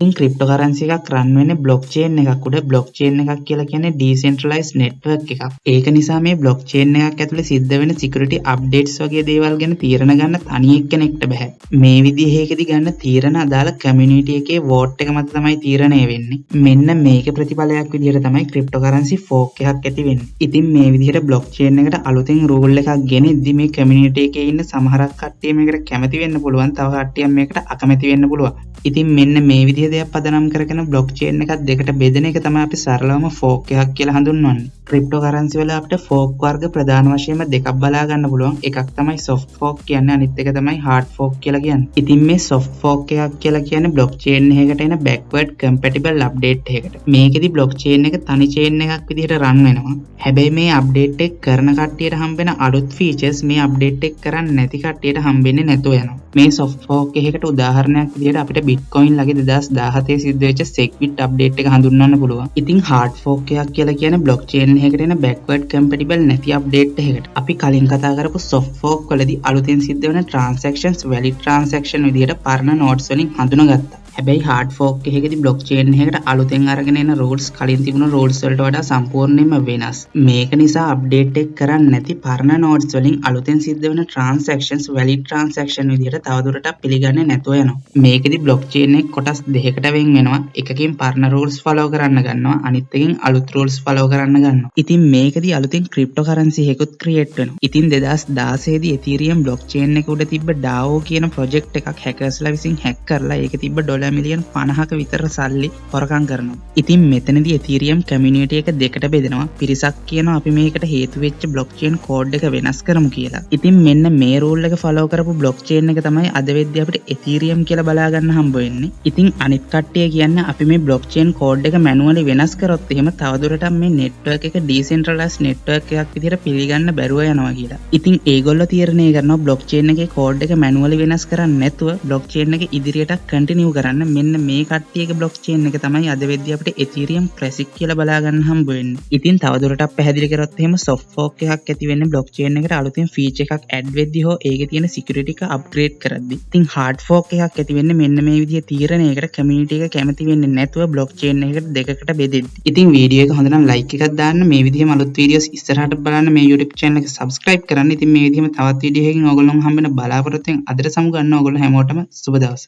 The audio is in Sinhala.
ඉතින් ක්‍රිප්ටෝකරන්සි එකක් රන් වෙන්නේ බ්ලොක්චේන් එකක් උඩ. බ්ලොක්චේන් එකක් කියලා කියන්නේ ඩීසෙන්ට්‍රලයිස්ඩ් නෙට්වර්ක් එකක්. ඒක නිසා මේ බ්ලොක්චේන් එකක් ඇතුලේ සිද්ධ වෙන සිකියුරිටි අප්ඩේට්ස් වගේ දේවල් ගැන තීරණ ගන්න තනි එක්කෙනෙක්ට බෑ. මේ විදිහේකදී ගන්න තීරණ අදාළ කමියුනිටි එකේ වෝට් එක මත තමයි තීරණය වෙන්නේ. මෙන්න මේකේ ප්‍රතිඵලයක් විදිහට තමයි ක්‍රිප්ටෝකරන්සි ෆෝක් එකක් ඇති වෙන්නේ. ඉතින් මේ විදිහට බ්ලොක්චේන් එකට අලුතෙන් රූල් එකක් ගෙනෙද්දි මේ කමියුනිටි එකේ ඉන්න සමහරක් කට්ටිය මේකට කැමති වෙන්න පුළුවන්. තව කට්ටියක් මේකට අකමැති වෙන්න පුළුවන්. ඉතින් මෙන්න මේ විදිහේ දෙයක් පදනම් කරගෙන බ්ලොක්චේන් එකක් දෙකට බෙදෙන එක තමයි අපි සරලවම ෆෝක් එකක් කියලා හඳුන්වන්නේ. ක්‍රිප්ටෝකරන්සි වල අපිට ෆෝක් වර්ග ප්‍රධාන වශයෙන්ම දෙකක් බලා ගන්න පුළුවන්. එකක් තමයි සොෆ්ට් ෆෝක් කියන්නේ, අනිත් එක තමයි හાર્ඩ් ෆෝක් කියලා කියන්නේ. ඉතින් මේ සොෆ්ට් ෆෝක් එකක් කියලා කියන්නේ බ්ලොක්චේන් එකකට එන බෑක්වර්ඩ් කම්පැටිබල් අප්ඩේට් එකකට. මේකෙදි බ්ලොක්චේන් එක තනි චේන් එකක් විදිහට රන් වෙනවා. හැබැයි මේ අප්ඩේට් එක කරන කට්ටියට හම්බෙන අලුත් ෆීචර්ස් මේ අප්ඩේට් එක කරන්නේ නැති කට්ටියට හම්බෙන්නේ නැතුව යනවා. මේ සොෆ්ට් ෆෝක් එකකට උදාහරණයක් විදිහට අපිට බිට්කොයින් ලගේ 2017 සිද්ධ වෙච්ච SegWit අප්ඩේට් එක හඳුන්වන්න පුළුවන්. ඉතින් හાર્ඩ් ෆෝක් එකක් කියලා කියන්නේ බ්ලොක්චේන් එකකට එන බෑක්වර්ඩ් කම්පැටිබල් නැති අප්ඩේට් එකකට. අපි කලින් කතා කරපු සොෆ්ට් ෆෝක් වලදී අලුතෙන් සිද්ධ වෙන ට්‍රාන්සැක්ෂන්ස් වැලිඩ් ට්‍රාන්සැක්ෂන් විදිහට පරණ නෝඩ්ස් වලින් හඳුනාගත්තා. හැබැයි හાર્ඩ් ෆෝක් එකකදී බ්ලොක්චේන් එකකට අලුතෙන් අරගෙන එන රූල්ස් කලින් තිබුණු රූල්ස් වලට වඩා සම්පූර්ණයෙන්ම වෙනස්. මේක නිසා අප්ඩේට් එක කරන්නේ නැති පරණ නෝඩ්ස් වලින් අලුතෙන් සිද්ධ වෙන ට්‍රාන්සැක්ෂන්ස් වැලිඩ් ට්‍රාන්සැක්ෂන් විදිහට තවදුරටත් පිළිගන්නේ නැතුව යනවා. මේකෙදී බ්ලොක්චේන් එක කොටස් දෙකකට වෙන් වෙනවා. එකකින් පරණ රූල්ස් ෆලෝ කරන්න ගන්නවා, අනිත් එකකින් අලුත් රූල්ස් ෆලෝ කරන්න ගන්නවා. ඉතින් මේකදී අලුතෙන් ක්‍රිප්ටෝකරන්සි එකකුත් ක්‍රියේට් වෙනවා. ඉතින් 2016 දී Ethereum බ්ලොක්චේන් එක උඩ තිබ්බ DAO කියන ප්‍රොජෙක්ට් එකක් හැකර්ස්ලා විසින් හැක් කරලා ඒකේ තිබ්බ මිලියන් 50ක විතර සල්ලි හොරකම් කරනවා. ඉතින් මෙතනදී Ethereum community එක දෙකට බෙදෙනවා. පිරිසක් කියනවා අපි මේකට හේතු වෙච්ච blockchain code එක වෙනස් කරමු කියලා. ඉතින් මෙන්න මේ rule එක follow කරපු blockchain එක තමයි අද වෙද්දී අපිට Ethereum කියලා බලා ගන්න හම්බ වෙන්නේ. ඉතින් අනිත් කට්ටිය කියන්නේ අපි මේ blockchain code එක manually වෙනස් කරොත් එහෙම තවදුරටත් මේ network එක decentralized network එකක් විදිහට පිළිගන්න බැරුව යනවා කියලා. ඉතින් ඒගොල්ලෝ තීරණය කරනවා blockchain එකේ code එක manually වෙනස් කරන්නේ නැතුව blockchain එක ඉදිරියට continue කරන්න. මෙන්න මේ කට්ටියගේ blockchain එක තමයි අද වෙද්දී අපිට Ethereum Classic කියලා බලා ගන්න හම්බ වෙන්නේ. ඉතින් තවදුරටත් පැහැදිලි කරොත් එහෙම soft fork එකක් ඇති වෙන්නේ blockchain එකට අලුතින් feature එකක් add වෙද්දී හෝ ඒකේ තියෙන security එක upgrade කරද්දී. ඉතින් hard fork එකක් ඇති වෙන්නේ මෙන්න මේ විදිහේ තීරණයකට community එක කැමති වෙන්නේ නැතුව blockchain එකකට දෙකකට බෙදෙද්දී. ඉතින් වීඩියෝ එක හොඳ නම් like එකක් දාන්න, මේ විදිහේම අලුත් වීඩියෝස් ඉස්සරහට බලන්න මේ YouTube channel එක subscribe කරන්න. ඉතින් මේ විදිහේම තවත් වීඩියෝ එකකින් ඕගොල්ලෝ හම්බ වෙන බලාපොරොත්තුෙන් අදට සමු ගන්න ඕගොල්ලෝ හැමෝටම සුබ දවසක්.